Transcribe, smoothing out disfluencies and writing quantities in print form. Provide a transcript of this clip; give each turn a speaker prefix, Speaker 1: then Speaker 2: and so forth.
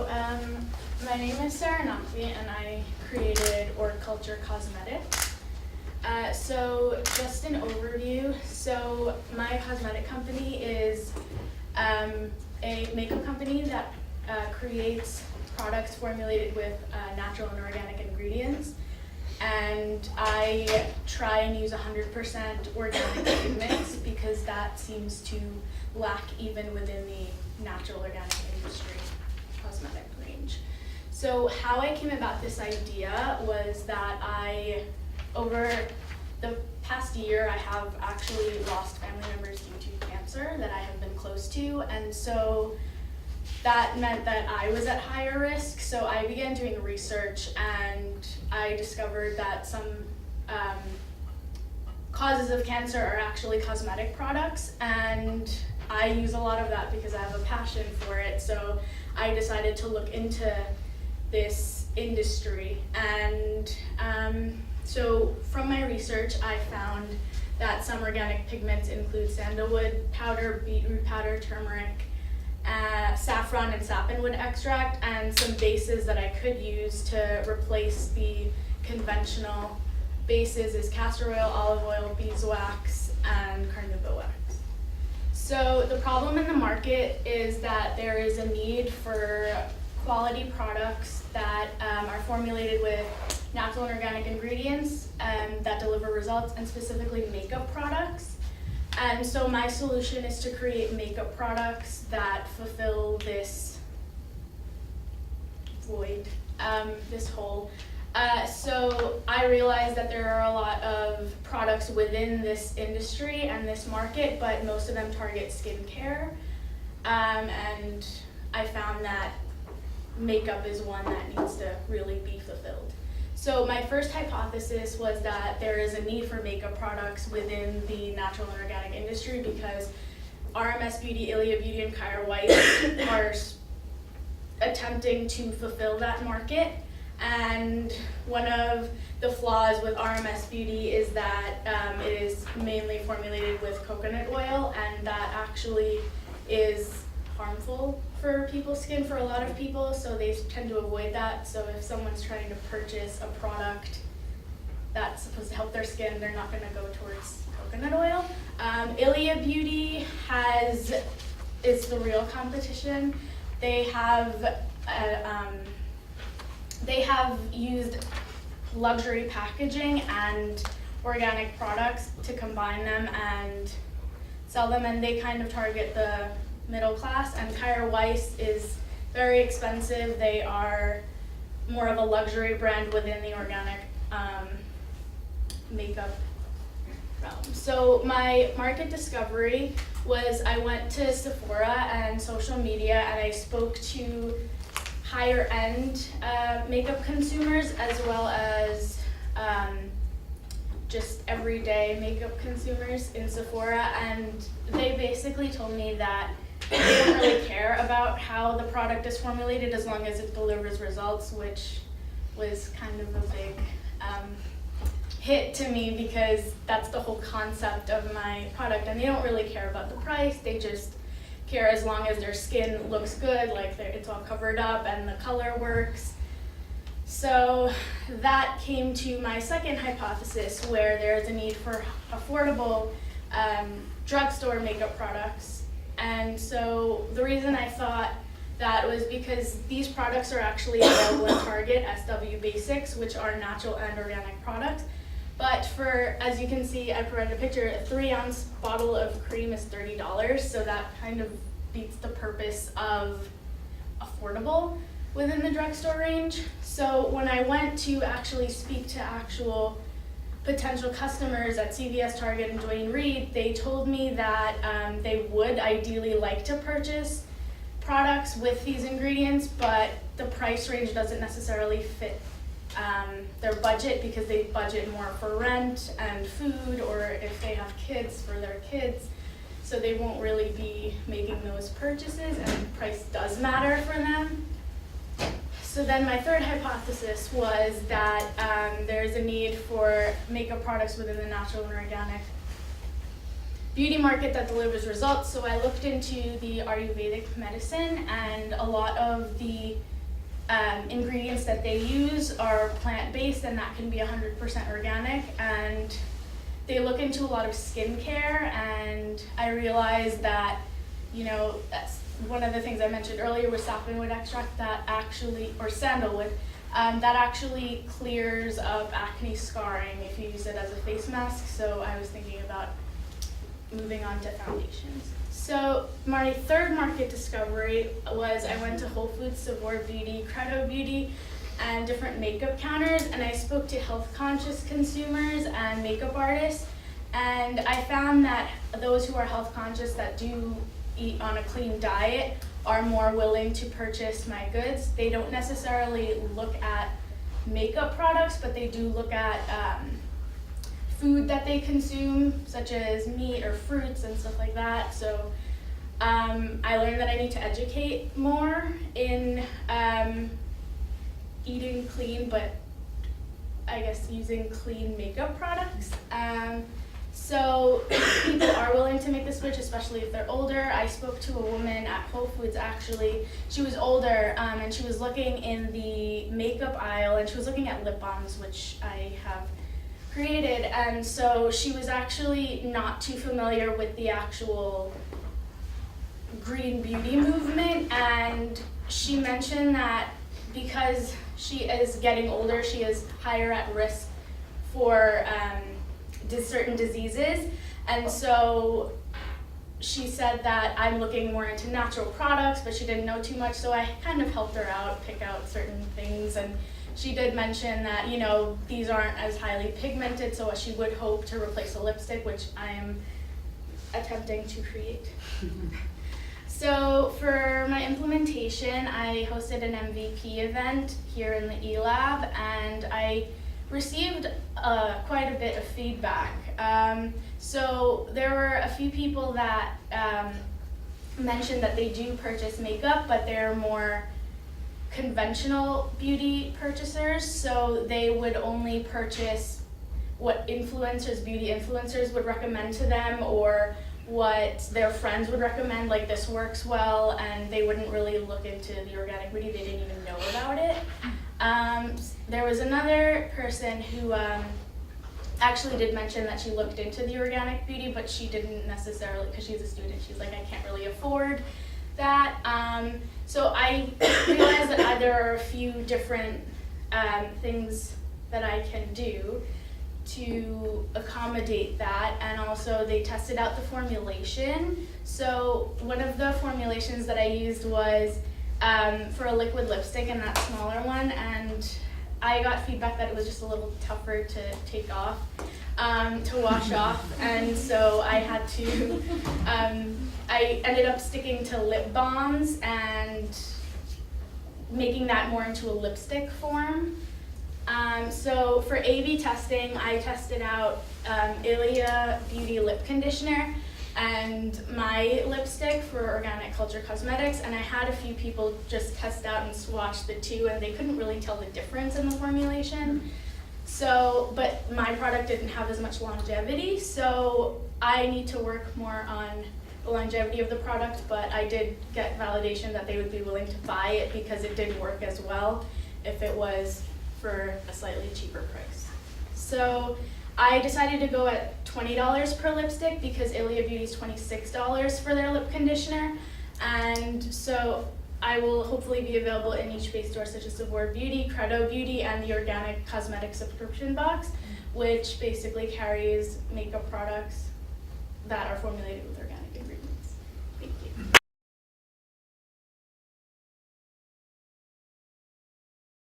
Speaker 1: My name is Sarah Nakvi, and I created Culture Cosmetics. So just an overview. So my cosmetic company is a makeup company that creates products formulated with natural and organic ingredients. And I try and use 100% organic pigments because that seems to lack even within the natural organic industry cosmetic range. So how I came about this idea was that over the past year, I have actually lost family members due to cancer that I have been close to, and so that meant that I was at higher risk. So I began doing research, and I discovered that some causes of cancer are actually cosmetic products, and I use a lot of that because I have a passion for it. So I decided to look into this industry, and so from my research, I found that some organic pigments include sandalwood powder, beetroot powder, turmeric, saffron and sappinwood extract, and some bases that I could use to replace the conventional bases is castor oil, olive oil, beeswax, and carnauba wax. So the problem in the market is that there is a need for quality products that are formulated with natural and organic ingredients that deliver results, and specifically makeup products. And so my solution is to create makeup products that fulfill this void, this hole. So I realized that there are a lot of products within this industry and this market, but most of them target skincare. And I found that makeup is one that needs to really be fulfilled. So my first hypothesis was that there is a need for makeup products within the natural and organic industry because RMS Beauty, Ilia Beauty, and Kyra Weiss are attempting to fulfill that market. And one of the flaws with RMS Beauty is that it is mainly formulated with coconut oil, and that actually is harmful for people's skin for a lot of people, so they tend to avoid that. So if someone's trying to purchase a product that's supposed to help their skin, they're not going to go towards coconut oil. Ilia Beauty is the real competition. They have used luxury packaging and organic products to combine them and sell them, and they kind of target the middle class. And Kyra Weiss is very expensive. They are more of a luxury brand within the organic makeup realm. So my market discovery was I went to Sephora and social media, and I spoke to higher end makeup consumers as well as just everyday makeup consumers in Sephora, and they basically told me that they don't really care about how the product is formulated as long as it delivers results, which was kind of a big hit to me because that's the whole concept of my product, and they don't really care about the price. They just care as long as their skin looks good, like it's all covered up and the color works. So that came to my second hypothesis, where there's a need for affordable drugstore makeup products. And so the reason I thought that was because these products are actually available in Target, SW Basics, which are natural and organic products. But for, as you can see, I provided a picture, a 3-ounce bottle of cream is $30, so that kind of beats the purpose of affordable within the drugstore range. So when I went to actually speak to actual potential customers at CVS, Target, and Duane Reade, they told me that they would ideally like to purchase products with these ingredients, but the price range doesn't necessarily fit their budget because they budget more for rent and food, or if they have kids, for their kids. So they won't really be making those purchases, and price does matter for them. So then my third hypothesis was that there's a need for makeup products within the natural and organic beauty market that delivers results. So I looked into the Ayurvedic medicine, and a lot of the ingredients that they use are plant-based, and that can be 100% organic, and they look into a lot of skincare, and I realized that, that's one of the things I mentioned earlier with saplingwood extract that actually, or sandalwood, that actually clears up acne scarring if you use it as a face mask. So I was thinking about moving on to foundations. So my third market discovery was I went to Whole Foods, Sephora Beauty, Credo Beauty, and different makeup counters, and I spoke to health conscious consumers and makeup artists, and I found that those who are health conscious that do eat on a clean diet are more willing to purchase my goods. They don't necessarily look at makeup products, but they do look at food that they consume, such as meat or fruits and stuff like that. So I learned that I need to educate more in eating clean, but I guess using clean makeup products. So people are willing to make the switch, especially if they're older. I spoke to a woman at Whole Foods actually. She was older and she was looking in the makeup aisle, and she was looking at lip balms, which I have created, and so she was actually not too familiar with the actual green beauty movement, and she mentioned that because she is getting older, she is higher at risk for certain diseases, and so she said that I'm looking more into natural products, but she didn't know too much, so I kind of helped her out, pick out certain things, and she did mention that, these aren't as highly pigmented, so she would hope to replace a lipstick, which I am attempting to create. So for my implementation, I hosted an MVP event here in the eLab, and I received quite a bit of feedback. So there were a few people that mentioned that they do purchase makeup, but they're more conventional beauty purchasers, so they would only purchase what beauty influencers would recommend to them, or what their friends would recommend, like this works well, and they wouldn't really look into the organic beauty. They didn't even know about it. There was another person who actually did mention that she looked into the organic beauty, but she didn't necessarily, because she's a student, she's like, I can't really afford that. So I realized that there are a few different things that I can do to accommodate that, and also they tested out the formulation. So one of the formulations that I used was for a liquid lipstick, and that smaller one, and I got feedback that it was just a little tougher to take off, to wash off, and so I had to, I ended up sticking to lip balms and making that more into a lipstick form. So for A/B testing, I tested out Ilia Beauty Lip Conditioner and my lipstick for Organic Culture Cosmetics, and I had a few people just test out and swatch the two, and they couldn't really tell the difference in the formulation. So, but my product didn't have as much longevity, so I need to work more on the longevity of the product, but I did get validation that they would be willing to buy it because it did work as well if it was for a slightly cheaper price. So I decided to go at $20 per lipstick because Ilia Beauty is $26 for their lip conditioner, and so I will hopefully be available in each base store such as Sephora Beauty, Credo Beauty, and the Organic Cosmetic subscription box, which basically carries makeup products that are formulated with